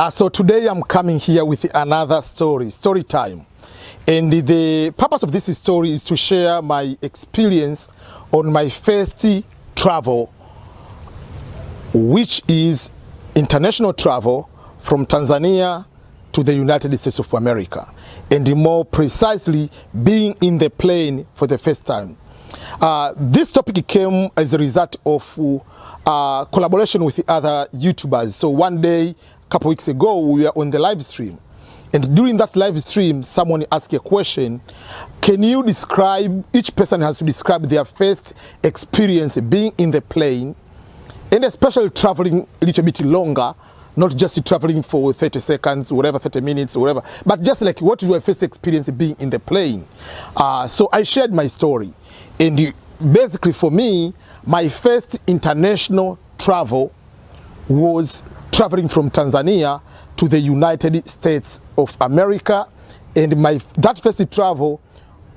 So today I'm coming here with another story time. And the purpose of this story is to share my experience on my first travel, which is international travel from Tanzania to the United States of America, and more precisely being in the plane for the first time. This topic came as a result of collaboration with other YouTubers. So one day, a couple weeks ago, we were on the live stream. And during that live stream, someone asked a question. Can you describe, each person has to describe their first experience being in the plane, and especially traveling a little bit longer, not just traveling for 30 seconds, whatever, 30 minutes, whatever, but just like what is your first experience being in the plane. So I shared my story. And basically for me, my first international travel was traveling from Tanzania to the United States of America. And that first travel,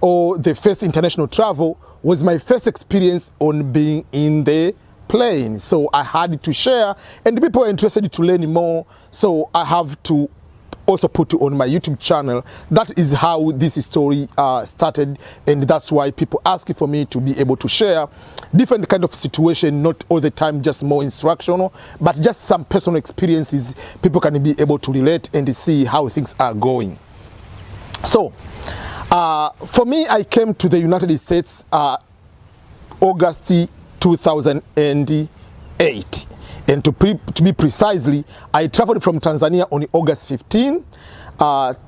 or the first international travel, was my first experience on being in the plane. So I had to share, and people are interested to learn more, so I have to also put it on my YouTube channel. That is how this story started, and that's why people ask for me to be able to share different kind of situation, not all the time just more instructional, but just some personal experiences people can be able to relate and see how things are going. So for me, I came to the United States August 2008. And to be precisely, I traveled from Tanzania on August 15,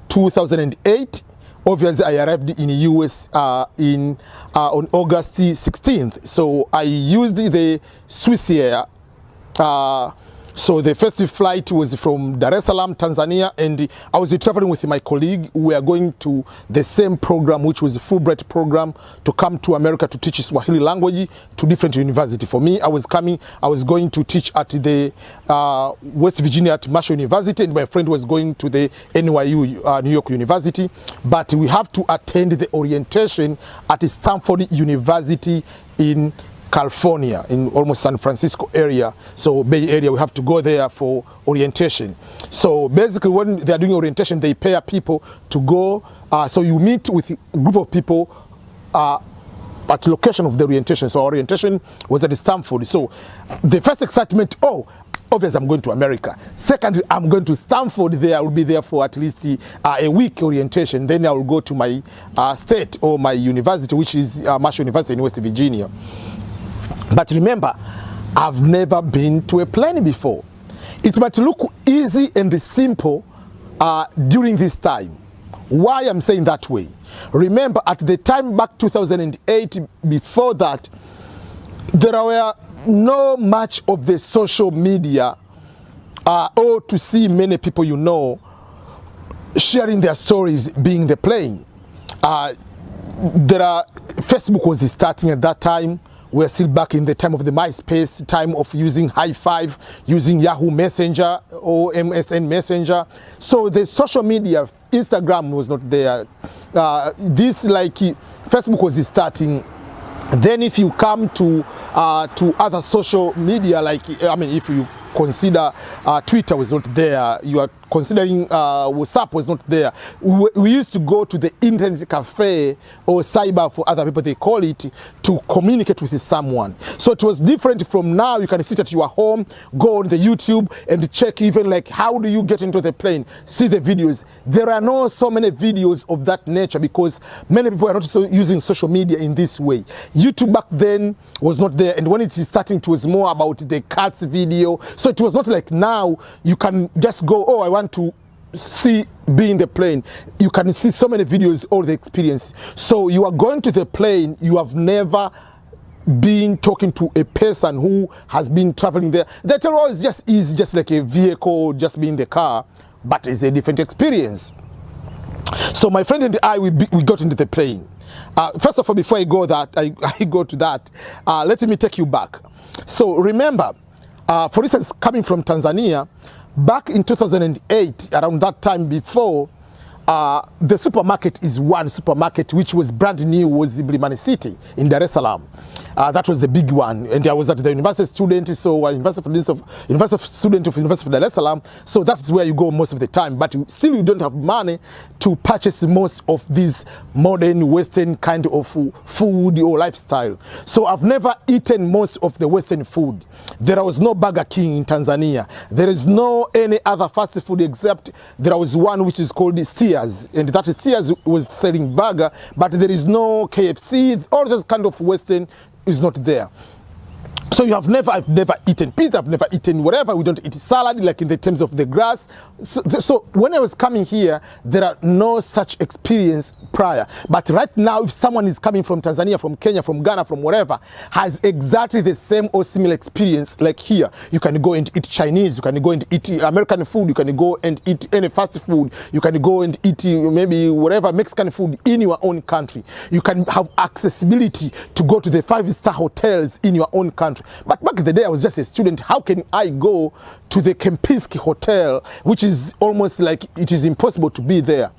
2008. Obviously, I arrived in the US on August 16th. So I used the Swiss Air. So the first flight was from Dar es Salaam, Tanzania, and I was traveling with my colleague. We are going to the same program, which was a Fulbright program, to come to America to teach Swahili language to different universities. For me, I was going to teach at the West Virginia at Marshall University, and my friend was going to the NYU, New York University. But we have to attend the orientation at Stanford University in California, in almost San Francisco area, so Bay Area. We have to go there for orientation. So basically when they are doing orientation, they pair people to go, so you meet with a group of people at location of the orientation. So orientation was at Stanford. So the first excitement, obviously I'm going to America. Second, I'm going to Stanford. There I will be there for at least a week orientation. Then I will go to my state or my university, which is Marshall University in West Virginia. But remember, I've never been to a plane before. It might look easy and simple during this time. Why I'm saying that way? Remember, at the time back 2008, before that, there were no much of the social media or to see many people you know sharing their stories being the plane. Facebook was starting at that time. We're still back in the time of the MySpace, time of using High Five, using Yahoo Messenger or MSN Messenger. So the social media, Instagram was not there. Facebook was starting. Then if you come to other social media, if you consider Twitter was not there, you are considering WhatsApp was not there. We used to go to the internet cafe or cyber for other people they call it, to communicate with someone. So it was different from now. You can sit at your home, go on the YouTube and check even like how do you get into the plane, see the videos. There are not so many videos of that nature because many people are not using social media in this way. YouTube back then was not there, and when it is starting, it was more about the cats video. So it was not like now you can just go, I want to be in the plane. You can see so many videos, all the experience. So you are going to the plane, you have never been talking to a person who has been traveling there. That is just like a vehicle, just be in the car, but it's a different experience. So my friend and I, we got into the plane. First of all, before I go to that, let me take you back. So remember, for instance, coming from Tanzania, back in 2008, around that time before, the supermarket is one supermarket which was brand new, was Mlimani City in Dar es Salaam. That was the big one, and I was at the university student, so university student of University of Dar es Salaam, so that's where you go most of the time, but still you don't have money to purchase most of these modern Western kind of food or lifestyle. So I've never eaten most of the Western food. There was no Burger King in Tanzania. There is no any other fast food except there was one which is called Steers, and that Steers was selling burger, but there is no KFC. All those kind of Western is not there. So I've never eaten pizza, I've never eaten whatever, we don't eat salad like in the terms of the grass. So when I was coming here, there are no such experience prior. But right now, if someone is coming from Tanzania, from Kenya, from Ghana, from wherever, has exactly the same or similar experience like here, you can go and eat Chinese, you can go and eat American food, you can go and eat any fast food, you can go and eat maybe whatever Mexican food in your own country. You can have accessibility to go to the 5-star hotels in your own country. But back in the day, I was just a student. How can I go to the Kempinski Hotel, which is almost like it is impossible to be there,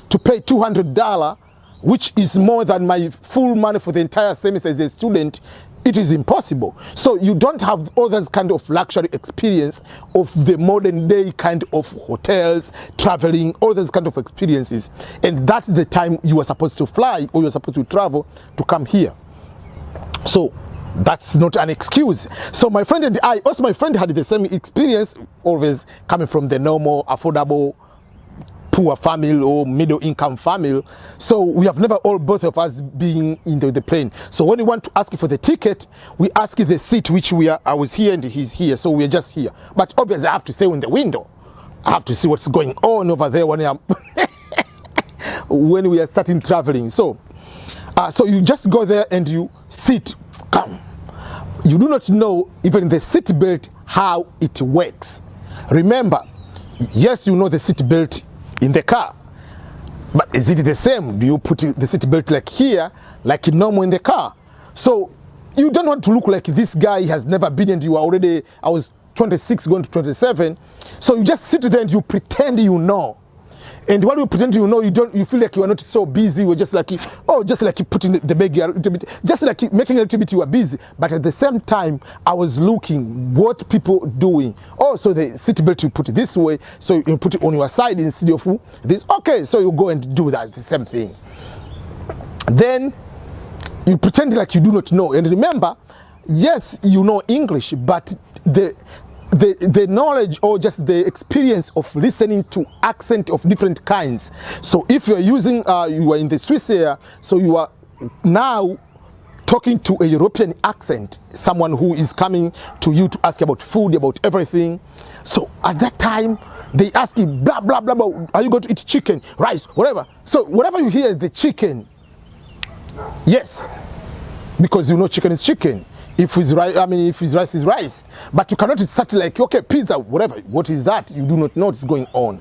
to pay $200, which is more than my full money for the entire semester as a student? It is impossible. So you don't have all this kind of luxury experience of the modern day kind of hotels, traveling, all those kind of experiences. And that's the time you are supposed to fly or you're supposed to travel to come here. So that's not an excuse. So my friend and I, also my friend had the same experience, always coming from the normal, affordable, poor family or middle income family. So we have never all both of us being in the plane. So when we want to ask for the ticket, we ask the seat which I was here and he's here. So we're just here. But obviously I have to stay in the window. I have to see what's going on over there when when we are starting traveling. So you just go there and you sit. Come. You do not know even the seat belt how it works. Remember, yes, you know the seat belt in the car, but is it the same? Do you put the seat belt like here, like normal in the car? So you don't want to look like this guy has never been and you are already, I was 26 going to 27. So you just sit there and you pretend you know. And while you pretend you know, you feel like you are not so busy. You're just like, just like putting the bag a little bit, just like making a little bit you are busy. But at the same time, I was looking what people doing. Oh, so the seat belt you put it this way, so you put it on your side instead of this. Okay, so you go and do that, the same thing. Then you pretend like you do not know. And remember, yes, you know English, but the knowledge or just the experience of listening to accent of different kinds. So if you're using, you are in the Swiss area, so you are now talking to a European accent, someone who is coming to you to ask about food, about everything. So at that time, they ask you, blah, blah, blah, blah, are you going to eat chicken, rice, whatever. So whatever you hear the chicken, yes, because you know chicken is chicken. If it's rice, if it's rice is rice. But you cannot start like, okay, pizza, whatever. What is that? You do not know what's going on.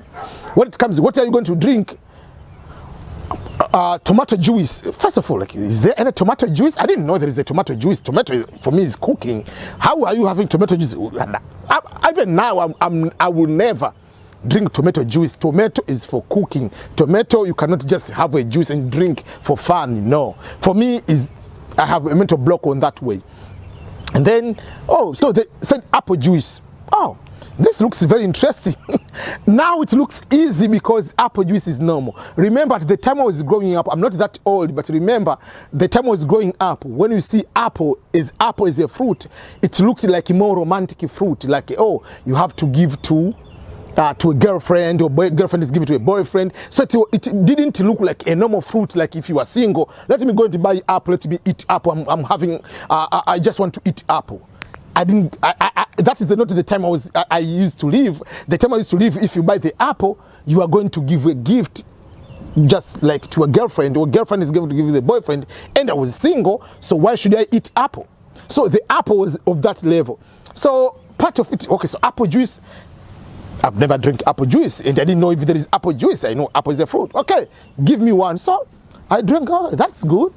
What are you going to drink? Tomato juice. First of all, like, is there any tomato juice? I didn't know there is a tomato juice. Tomato for me is cooking. How are you having tomato juice? Even now, I will never drink tomato juice. Tomato is for cooking. Tomato, you cannot just have a juice and drink for fun. No. For me, I have a mental block on that way. And then, so they said apple juice. Oh, this looks very interesting. Now it looks easy because apple juice is normal. Remember, at the time I was growing up, I'm not that old, but remember, the time I was growing up, when you see apple is a fruit, it looks like a more romantic fruit. Like, you have to give to a girlfriend, or girlfriend is giving to a boyfriend. So it didn't look like a normal fruit, like if you are single. Let me go to buy apple, let me eat apple. I just want to eat apple. That is not the time I used to live. The time I used to live, if you buy the apple, you are going to give a gift just like to a girlfriend, or girlfriend is going to give you the boyfriend, and I was single, so why should I eat apple? So the apple was of that level. So part of it, okay, so apple juice, I've never drank apple juice, and I didn't know if there is apple juice. I know apple is a fruit. Okay, give me one. So I drank, that's good.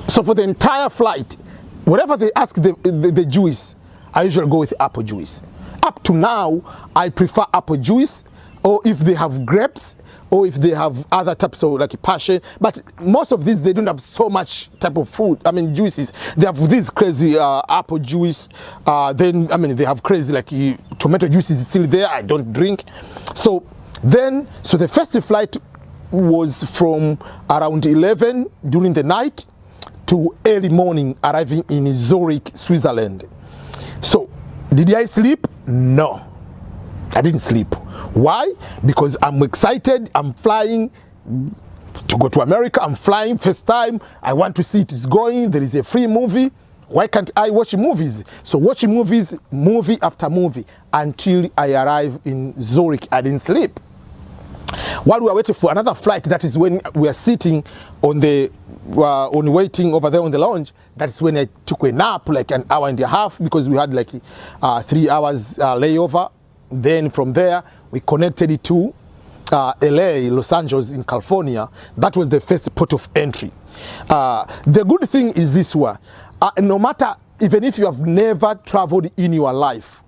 So for the entire flight, whatever they ask the juice, I usually go with apple juice. Up to now, I prefer apple juice or if they have grapes, or if they have other types of like passion. But most of these, they don't have so much type of fruit, I mean juices. They have this crazy apple juice, then I mean they have crazy like tomato juice is still there, I don't drink. So the first flight was from around 11 during the night to early morning, arriving in Zurich, Switzerland. So did I sleep? No, I didn't sleep. Why? Because I'm excited, I'm flying to go to America, I'm flying first time, I want to see it is going, there is a free movie. Why can't I watch movies? So watching movies, movie after movie, until I arrive in Zurich. I didn't sleep. While we were waiting for another flight, that is when we are sitting on the waiting over there on the lounge. That's when I took a nap, like an hour and a half, because we had like 3 hours layover. Then from there we connected it to LA, Los Angeles in California. That was the first port of entry. The good thing is this one, no matter, even if you have never traveled in your life,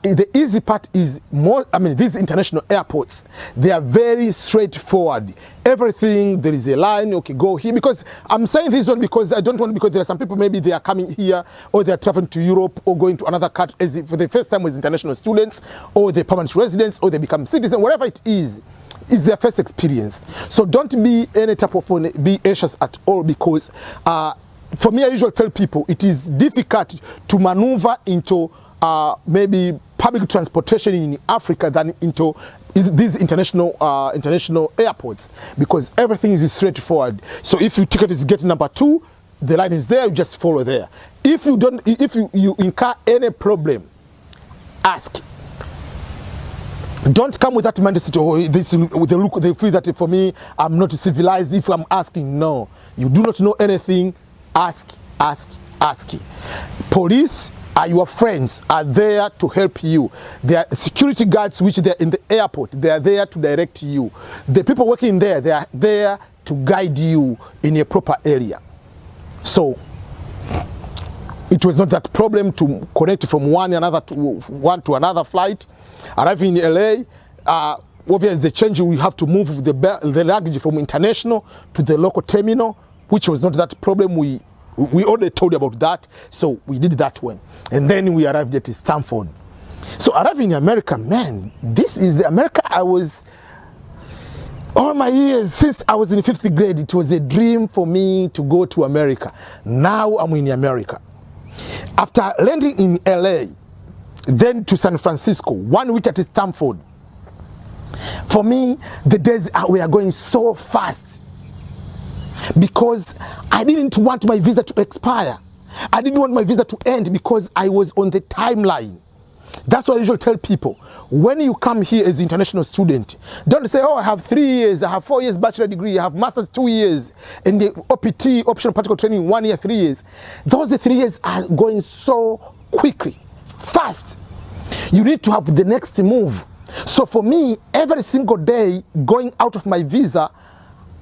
the easy part is more, I mean, these international airports, they are very straightforward. Everything, there is a line, okay, go here. Because I'm saying this one because I don't want, because there are some people, maybe they are coming here, or they are traveling to Europe, or going to another country as for the first time with international students, or they're permanent residents, or they become citizens, whatever it is their first experience. So don't be any type of, be anxious at all, because for me, I usually tell people it is difficult to maneuver into maybe public transportation in Africa than into these international airports, because everything is straightforward. So if your ticket is gate number 2, the line is there, you just follow there. If you incur any problem, ask. Don't come with that mindset, oh, this with the look, they feel that for me, I'm not civilized if I'm asking. No, you do not know anything. Ask. Police are your friends, are there to help you. They are security guards which they are in the airport. They are there to direct you. The people working there, they are there to guide you in a proper area. So it was not that problem to connect from one to another flight. Arriving in LA, obviously the change, we have to move the luggage from international to the local terminal, which was not that problem. We already told you about that, so we did that one. And then we arrived at Stanford. So arriving in America, man, this is the America I was, all my years, since I was in 5th grade, it was a dream for me to go to America. Now I'm in America. After landing in LA, then to San Francisco, 1 week at Stanford, for me, the days were going so fast, because I didn't want my visa to expire. I didn't want my visa to end, because I was on the timeline. That's what I usually tell people. When you come here as an international student, don't say, oh, I have 3 years, I have 4 years bachelor degree, I have master's 2 years, and the OPT, optional practical training, 1 year, 3 years. Those 3 years are going so quickly, fast. You need to have the next move. So for me, every single day going out of my visa,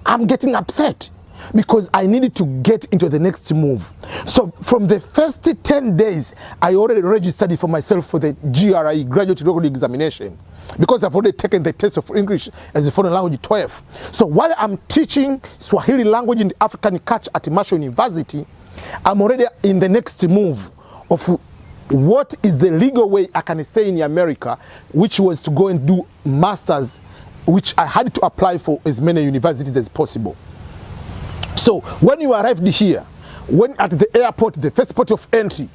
I'm getting upset, because I needed to get into the next move. So from the first 10 days, I already registered for myself for the GRE, Graduate Recording Examination, because I've already taken the test of English as a foreign language 12. So while I'm teaching Swahili language in the African culture at Marshall University, I'm already in the next move of what is the legal way I can stay in America, which was to go and do masters, which I had to apply for as many universities as possible. So when you arrived here, when at the airport, the first port of entry,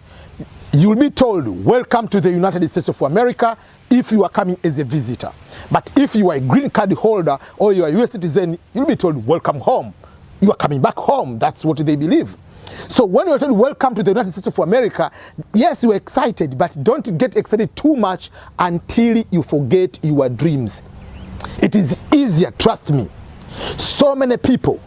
you'll be told, welcome to the United States of America, if you are coming as a visitor. But if you are a green card holder or you are a US citizen, you'll be told, welcome home. You are coming back home. That's what they believe. So when you are told, welcome to the United States of America, yes, you are excited, but don't get excited too much until you forget your dreams. It is easier, trust me. So many people,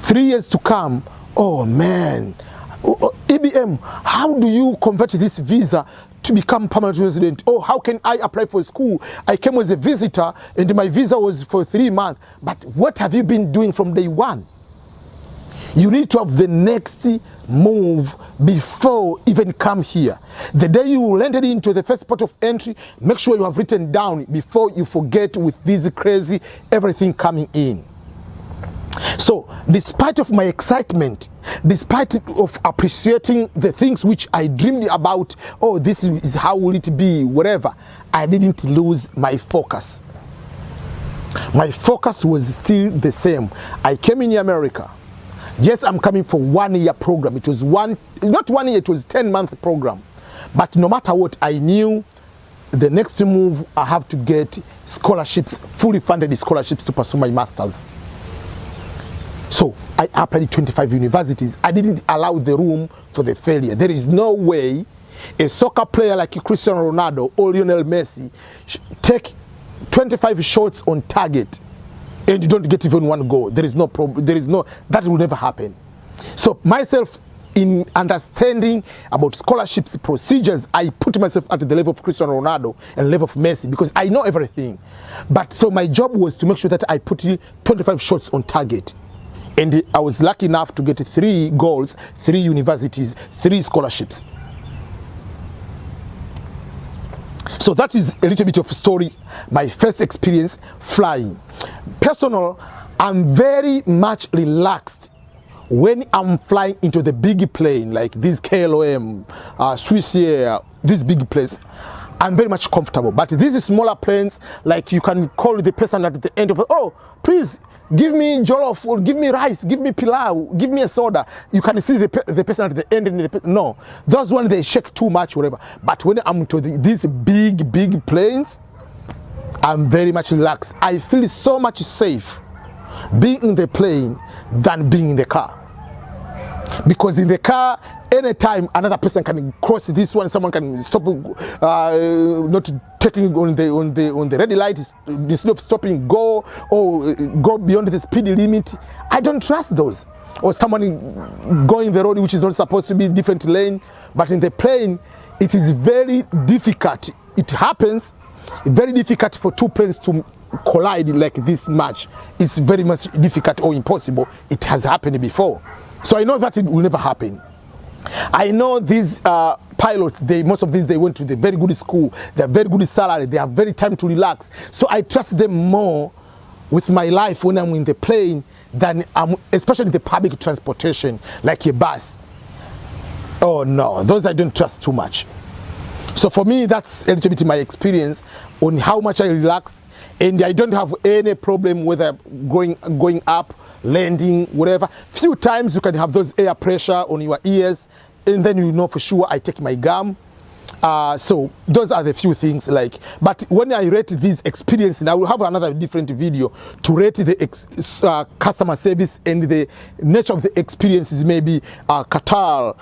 3 years to come, oh man, EBM, how do you convert this visa to become permanent resident? Oh, how can I apply for school? I came as a visitor and my visa was for 3 months. But what have you been doing from day one? You need to have the next move before even come here. The day you landed into the first port of entry, make sure you have written down before you forget with this crazy everything coming in. So despite of my excitement, despite of appreciating the things which I dreamed about, oh, this is how will it be, whatever, I didn't lose my focus. My focus was still the same. I came in America. Yes, I'm coming for 1 year program. It was not 1 year, it was 10-month program. But no matter what, I knew the next move, I have to get scholarships, fully funded scholarships to pursue my master's. So I applied 25 universities. I didn't allow the room for the failure. There is no way a soccer player like Cristiano Ronaldo or Lionel Messi take 25 shots on target and you don't get even one goal. There is no problem. That will never happen. So myself, in understanding about scholarships procedures, I put myself at the level of Cristiano Ronaldo and level of Messi because I know everything. But so my job was to make sure that I put 25 shots on target. And I was lucky enough to get 3 goals, 3 universities, 3 scholarships. So that is a little bit of a story, my first experience flying. Personal, I'm very much relaxed when I'm flying into the big plane, like this KLM, Swissair, this big planes. I'm very much comfortable. But these smaller planes, like you can call the person at the end of it, oh, please, give me jollof, or give me rice, give me pilau, give me a soda. You can see the person at the end. And no, those ones, they shake too much, whatever. But when I'm to these big planes, I'm very much relaxed. I feel so much safe being in the plane than being in the car. Because in the car, anytime another person can cross this one, someone can stop, not taking on the red light, instead of stopping, go beyond the speed limit. I don't trust those. Or someone going the road which is not supposed to be different lane, but in the plane, it is very difficult. It happens, very difficult for 2 planes to collide like this much. It's very much difficult or impossible. It has happened before. So I know that it will never happen. I know these pilots, most of these, they went to the very good school, they have very good salary, they have very time to relax. So I trust them more with my life when I'm in the plane than especially the public transportation, like a bus. Oh no, those I don't trust too much. So for me, that's a little bit my experience on how much I relax, and I don't have any problem whether going up, landing, whatever. Few times you can have those air pressure on your ears, and then you know for sure I take my gum. So those are the few things like, but when I rate this experience, and I will have another different video to rate the customer service and the nature of the experiences, maybe Qatar,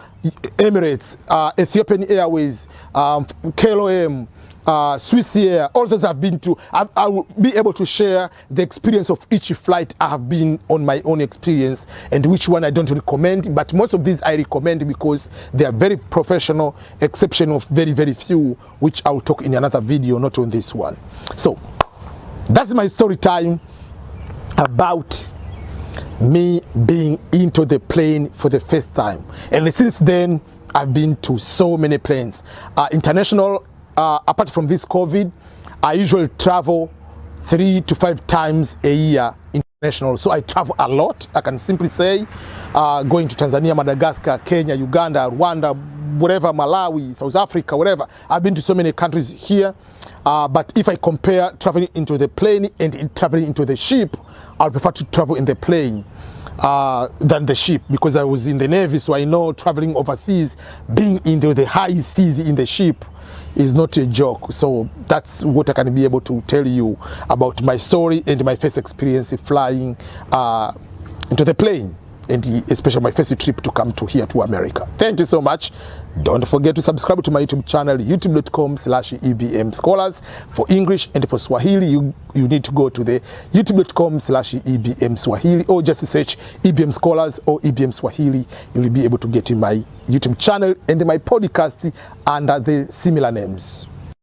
Emirates, Ethiopian Airways, KLM, Swissair, all those I've been to. I will be able to share the experience of each flight I have been on, my own experience, and which one I don't recommend. But most of these I recommend because they are very professional, exception of very, very few, which I will talk in another video, not on this one. So that's my story time about me being into the plane for the first time. And since then, I've been to so many planes. International, apart from this COVID, I usually travel 3 to 5 times a year international. So I travel a lot, I can simply say, going to Tanzania, Madagascar, Kenya, Uganda, Rwanda, whatever, Malawi, South Africa, whatever. I've been to so many countries here. But if I compare traveling into the plane and traveling into the ship, I prefer to travel in the plane than the ship, because I was in the Navy, so I know traveling overseas, being into the high seas in the ship is not a joke. So that's what I can be able to tell you about my story and my first experience flying into the plane, and especially my first trip to come to here to America. Thank you so much. Don't forget to subscribe to my YouTube channel, youtube.com/EBM Scholars. For English and for Swahili, you need to go to the youtube.com/EBM Swahili, or just search EBM Scholars or EBM Swahili. You'll be able to get in my YouTube channel and my podcast under the similar names.